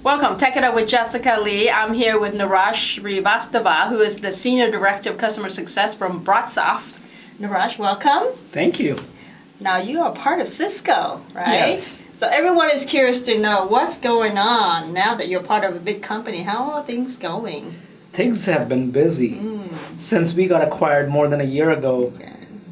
Welcome. Take It Up with Jessica Lee. I'm here with Neeraj Srivastava, who is the Senior Director of Customer Success from Broadsoft. Neeraj, welcome. Thank you. Now, you are part of Cisco, right? Yes. So everyone is curious to know what's going on now that you're part of a big company. How are things going? Things have been busy. Since we got acquired more than a year ago,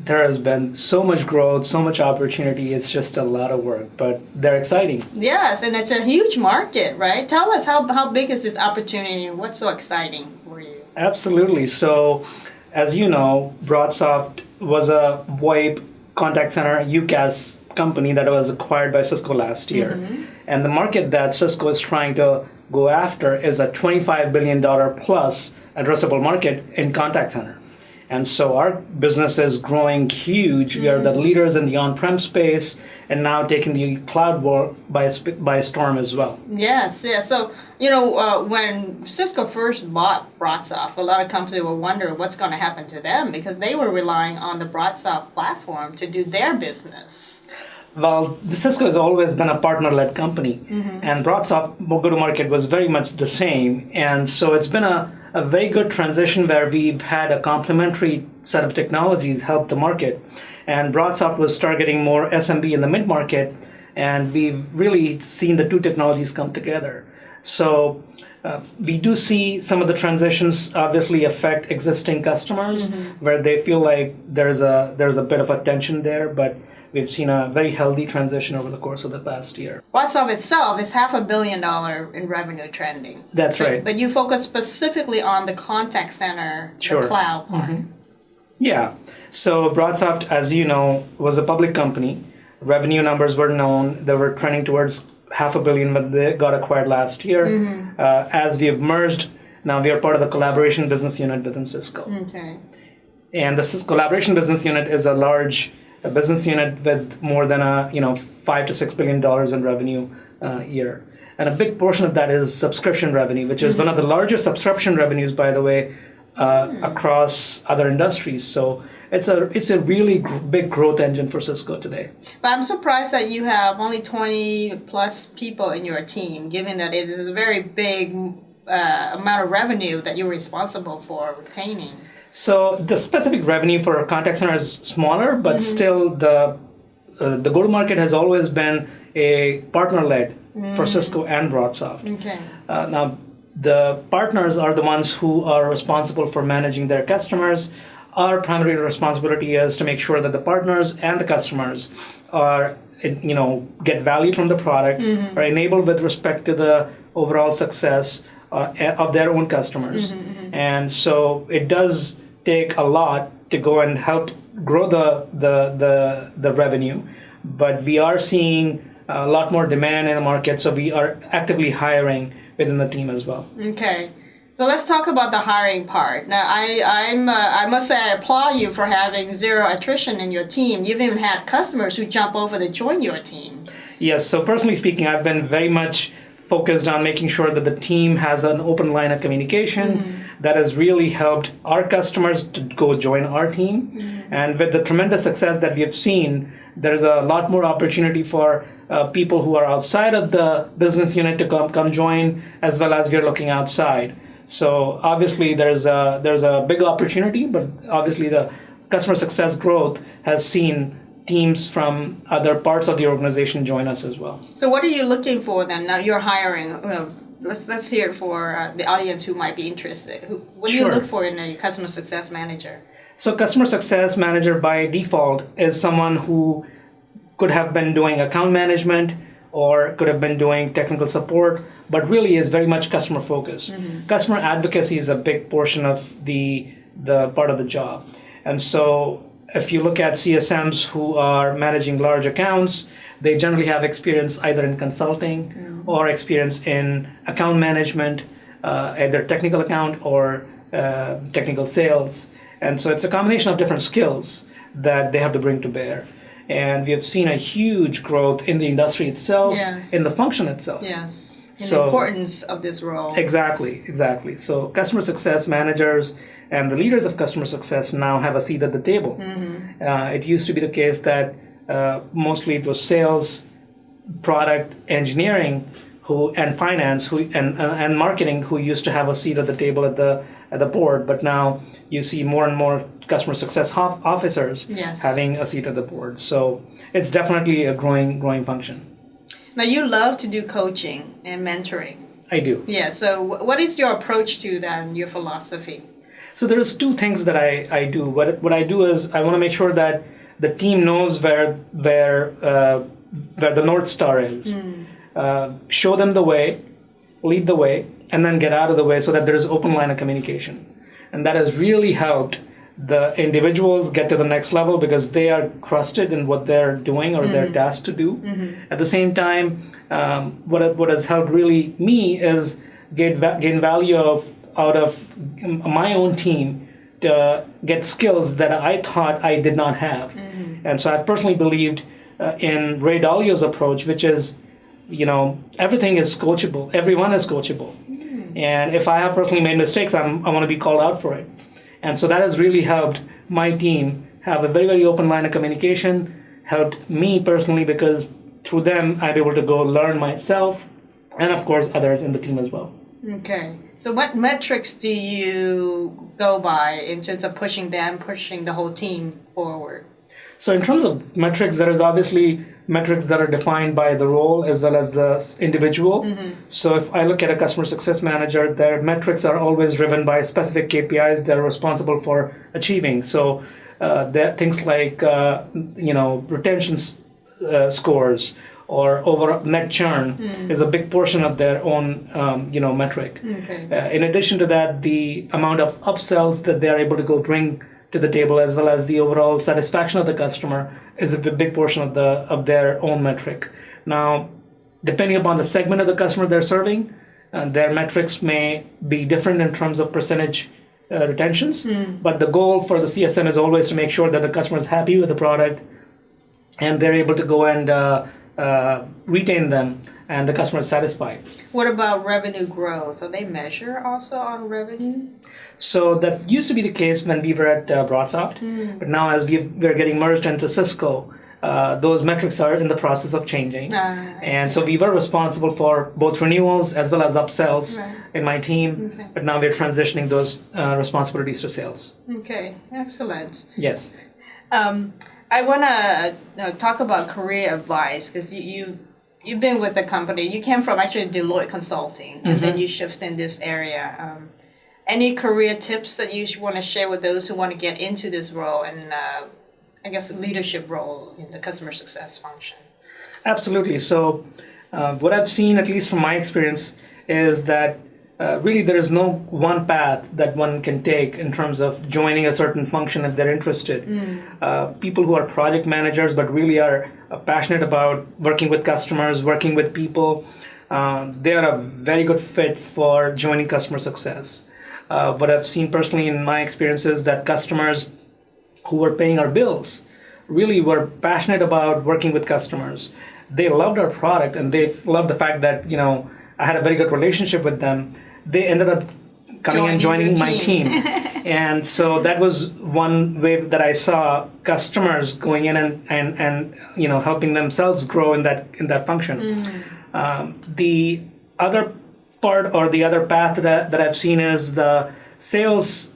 there has been so much growth, so much opportunity. It's just a lot of work, but they're exciting. Yes, and it's a huge market, right? Tell us how big is this opportunity and what's so exciting for you? Absolutely. So, as you know, Broadsoft was a VoIP contact center UCaaS company that was acquired by Cisco last year. And the market that Cisco is trying to go after is a $25 billion plus addressable market in contact center. And so our business is growing huge. We are the leaders in the on-prem space and now taking the cloud world by storm as well. Yes, yes. So, when Cisco first bought Broadsoft, a lot of companies were wondering what's going to happen to them because they were relying on the Broadsoft platform to do their business. Well, Cisco has always been a partner-led company, and Broadsoft go-to-market was very much the same. And so it's been a very good transition where we've had a complementary set of technologies help the market. And Broadsoft was targeting more SMB in the mid-market, and we've really seen the two technologies come together. So we do see some of the transitions obviously affect existing customers where they feel like there's a bit of a tension there, but we've seen a very healthy transition over the course of the past year. Broadsoft itself is $500 million in revenue trending. That's right. But you focus specifically on the contact center, Sure. the cloud part. Yeah. So Broadsoft, as you know, was a public company. Revenue numbers were known. They were trending towards $500 million, but they got acquired last year. As we have merged, now we are part of the collaboration business unit within Cisco. Okay. And the collaboration business unit is a large business unit with more than $5 to $6 billion in revenue a year. And a big portion of that is subscription revenue, which is one of the largest subscription revenues, by the way, across other industries. So it's a really big growth engine for Cisco today. But I'm surprised that you have only 20 plus people in your team, given that it is a very big amount of revenue that you're responsible for retaining. So the specific revenue for a contact center is smaller, but still the go-to-market has always been a partner-led for Cisco and Broadsoft. Okay. Now, the partners are the ones who are responsible for managing their customers. Our primary responsibility is to make sure that the partners and the customers are, get value from the product, are enabled with respect to the overall success of their own customers. And so it does take a lot to go and help grow the revenue, but we are seeing a lot more demand in the market, so we are actively hiring within the team as well. Okay. So let's talk about the hiring part. Now, I must say I applaud you for having zero attrition in your team. You've even had customers who jump over to join your team. Yes, so personally speaking, I've been very much focused on making sure that the team has an open line of communication. That has really helped our customers to go join our team. And with the tremendous success that we have seen, there is a lot more opportunity for people who are outside of the business unit to come join, as well as we are looking outside. So obviously there's a big opportunity, but obviously the customer success growth has seen teams from other parts of the organization join us as well. So what are you looking for then? Now you're hiring. Let's hear it for the audience who might be interested. What do you look for in a customer success manager? So customer success manager by default is someone who could have been doing account management or could have been doing technical support, but really is very much customer focused. Customer advocacy is a big portion of the part of the job. And so if you look at CSMs who are managing large accounts, they generally have experience either in consulting or experience in account management, either technical account or technical sales. And so it's a combination of different skills that they have to bring to bear. And we have seen a huge growth in the industry itself, in the function itself. Yes. The importance of this role. Exactly. So customer success managers and the leaders of customer success now have a seat at the table. It used to be the case that mostly it was sales, product, engineering and finance and marketing who used to have a seat at the table at the board, but now you see more and more customer success officers Yes. having a seat at the board. So it's definitely a growing function. Now, you love to do coaching and mentoring. I do. Yeah, so what is your approach to that and your philosophy? So there's two things that I do. What I do is I want to make sure that the team knows where the North Star is. Show them the way, lead the way, and then get out of the way so that there is open line of communication. And that has really helped the individuals get to the next level because they are trusted in what they're doing or they're tasked to do. At the same time, what has helped really me is gain value out of my own team to get skills that I thought I did not have. And so I've personally believed in Ray Dalio's approach, which is, everything is coachable. Everyone is coachable. And if I have personally made mistakes, I want to be called out for it. And so that has really helped my team have a very, very open line of communication, helped me personally because through them, I'm able to go learn myself and, of course, others in the team as well. Okay. So what metrics do you go by in terms of pushing the whole team forward? So in terms of metrics, there is obviously metrics that are defined by the role as well as the individual. So if I look at a customer success manager, their metrics are always driven by specific KPIs they're responsible for achieving. So there are things like retention scores or over net churn is a big portion of their own metric. Okay. In addition to that, the amount of upsells that they are able to go bring to the table, as well as the overall satisfaction of the customer, is a big portion of their own metric. Now, depending upon the segment of the customer they're serving, their metrics may be different in terms of percentage retentions, but the goal for the CSM is always to make sure that the customer is happy with the product and they're able to go and retain them and the customer is satisfied. What about revenue growth? Do they measure also on revenue? So that used to be the case when we were at BroadSoft, but now as we're getting merged into Cisco, those metrics are in the process of changing. And so we were responsible for both renewals as well as upsells in my team, but now we're transitioning those responsibilities to sales. Okay, excellent. Yes. I want to talk about career advice because you've been with the company. You came from actually Deloitte Consulting, and then you shifted in this area. Any career tips that you want to share with those who want to get into this role and, I guess, leadership role in the customer success function? Absolutely. So what I've seen, at least from my experience, is that really there is no one path that one can take in terms of joining a certain function if they're interested. People who are project managers but really are passionate about working with customers, working with people, they are a very good fit for joining customer success. What I've seen personally in my experience is that customers who were paying our bills really were passionate about working with customers. They loved our product and they loved the fact that, I had a very good relationship with them. They ended up coming and joining my team. And so that was one way that I saw customers going in and helping themselves grow in that function. The other part or the other path that I've seen is the sales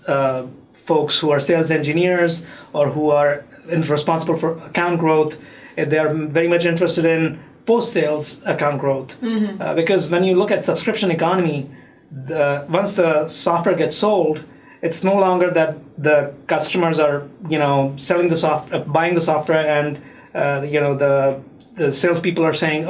folks who are sales engineers or who are responsible for account growth. They are very much interested in post-sales account growth because when you look at subscription economy, once the software gets sold, it's no longer that the customers are selling the buying the software and the salespeople are saying,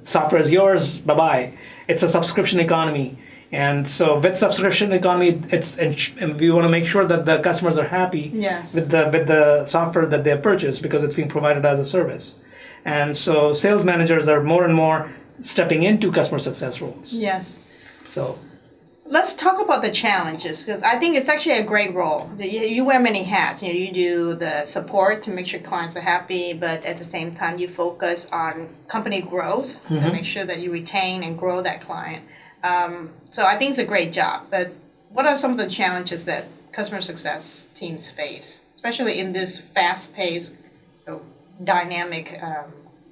software is yours, bye-bye. It's a subscription economy. And so with subscription economy, we want to make sure that the customers are happy with the software that they have purchased because it's being provided as a service. And so sales managers are more and more stepping into customer success roles. Yes. So let's talk about the challenges because I think it's actually a great role. You wear many hats. You do the support to make sure clients are happy, but at the same time you focus on company growth to make sure that you retain and grow that client. So I think it's a great job. But what are some of the challenges that customer success teams face, especially in this fast-paced, dynamic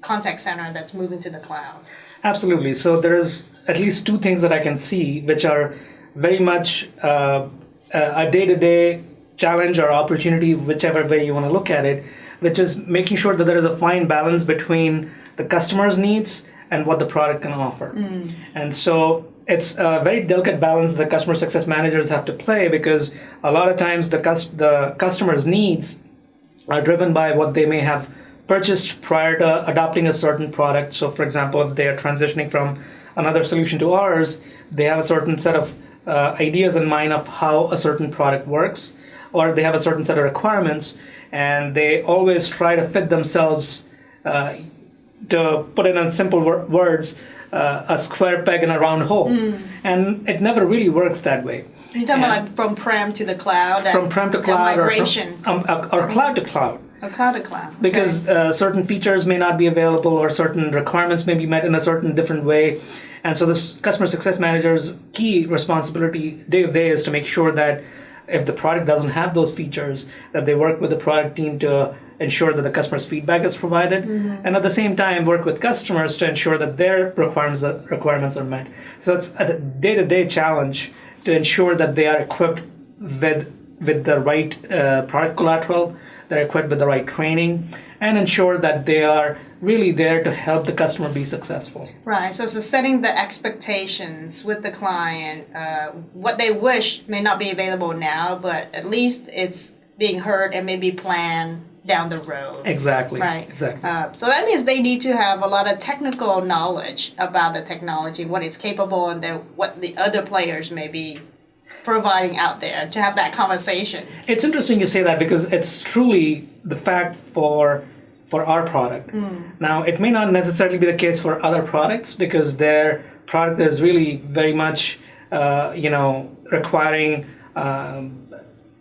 contact center that's moving to the cloud? Absolutely. So there's at least two things that I can see, which are very much a day-to-day challenge or opportunity, whichever way you want to look at it, which is making sure that there is a fine balance between the customer's needs and what the product can offer. And so it's a very delicate balance that customer success managers have to play, because a lot of times the customer's needs are driven by what they may have purchased prior to adopting a certain product. So, for example, if they are transitioning from another solution to ours, they have a certain set of ideas in mind of how a certain product works, or they have a certain set of requirements, and they always try to fit themselves, to put it in simple words, a square peg in a round hole. And it never really works that way. You're talking about like from prem to the cloud? From prem to cloud, migration. or cloud to cloud. Or cloud to cloud. Because certain features may not be available, or certain requirements may be met in a certain different way. And so this customer success manager's key responsibility day to day is to make sure that if the product doesn't have those features, that they work with the product team to ensure that the customer's feedback is provided, and at the same time work with customers to ensure that their requirements are met. So it's a day-to-day challenge to ensure that they are equipped with the right product collateral, they're equipped with the right training, and ensure that they are really there to help the customer be successful. Right. So setting the expectations with the client, what they wish may not be available now, but at least it's being heard and maybe planned down the road. Exactly. Right. Exactly. So that means they need to have a lot of technical knowledge about the technology, what it's capable, and then what the other players may be providing out there to have that conversation. It's interesting you say that, because it's truly the fact for our product. Now, it may not necessarily be the case for other products, because their product is really very much, requiring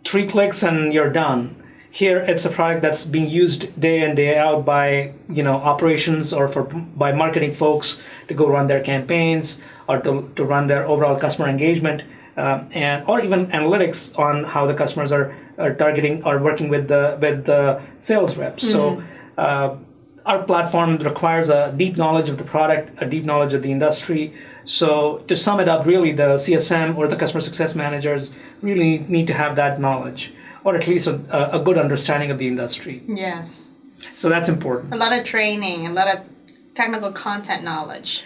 3 clicks and you're done. Here, it's a product that's being used day in, day out by operations, or by marketing folks to go run their campaigns, or to run their overall customer engagement, or even analytics on how the customers are targeting or working with the sales reps. So our platform requires a deep knowledge of the product, a deep knowledge of the industry. So to sum it up, really the CSM or the customer success managers really need to have that knowledge, or at least a good understanding of the industry. Yes. So that's important. A lot of training, a lot of technical content knowledge.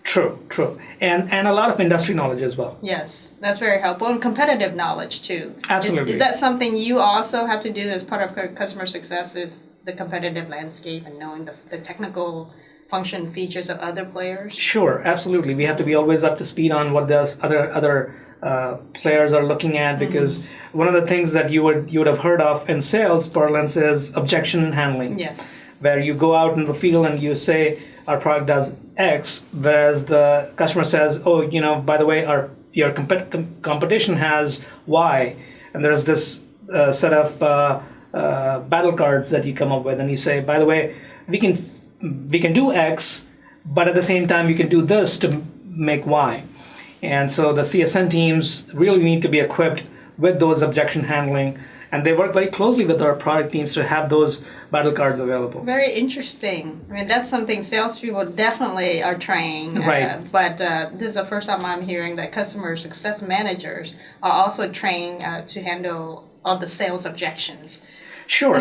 True. And a lot of industry knowledge as well. Yes, that's very helpful. And competitive knowledge too. Absolutely. Is that something you also have to do as part of customer success, is the competitive landscape and knowing the technical function features of other players? Sure, absolutely. We have to be always up to speed on what the other players are looking at, because one of the things that you would have heard of in sales parlance is objection handling. Yes. Where you go out in the field and you say our product does X, whereas the customer says, oh, by the way, your competition has Y, and there's this set of battle cards that you come up with, and you say, by the way, we can do X, but at the same time we can do this to make Y. And so the CSN teams really need to be equipped with those objection handling, and they work very closely with our product teams to have those battle cards available. Very interesting. I mean, that's something salespeople definitely are trained. Right. But this is the first time I'm hearing that customer success managers are also trained to handle all the sales objections. Sure.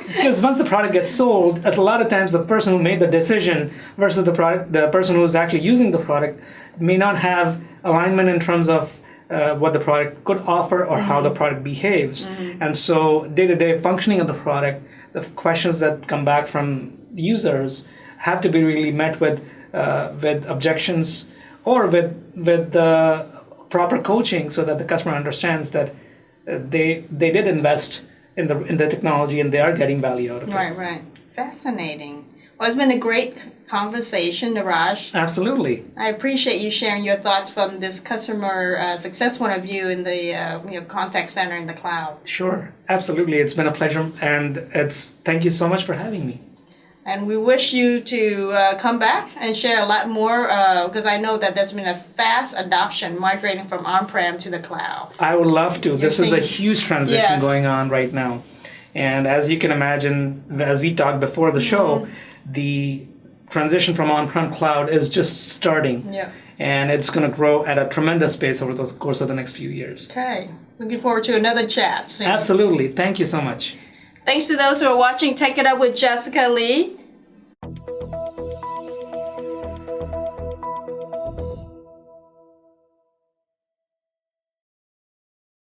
Because once the product gets sold, a lot of times the person who made the decision versus the person who's actually using the product may not have alignment in terms of what the product could offer or how the product behaves. And so day-to-day functioning of the product, the questions that come back from users have to be really met with objections, or with proper coaching, so that the customer understands that they did invest in the technology and they are getting value out of it. Right. Fascinating. Well, it's been a great conversation, Neeraj. Absolutely. I appreciate you sharing your thoughts from this customer success point of view in the contact center in the cloud. Sure, absolutely. It's been a pleasure, and thank you so much for having me. And we wish you to come back and share a lot more, because I know that there's been a fast adoption migrating from on-prem to the cloud. I would love to. This is a seeing- huge transition going on right now. And as you can imagine, as we talked before the show, the transition from on-prem cloud is just starting. Yeah. And it's going to grow at a tremendous pace over the course of the next few years. Okay. Looking forward to another chat soon. Absolutely. Thank you so much. Thanks to those who are watching Take It Up with Jessica Lee.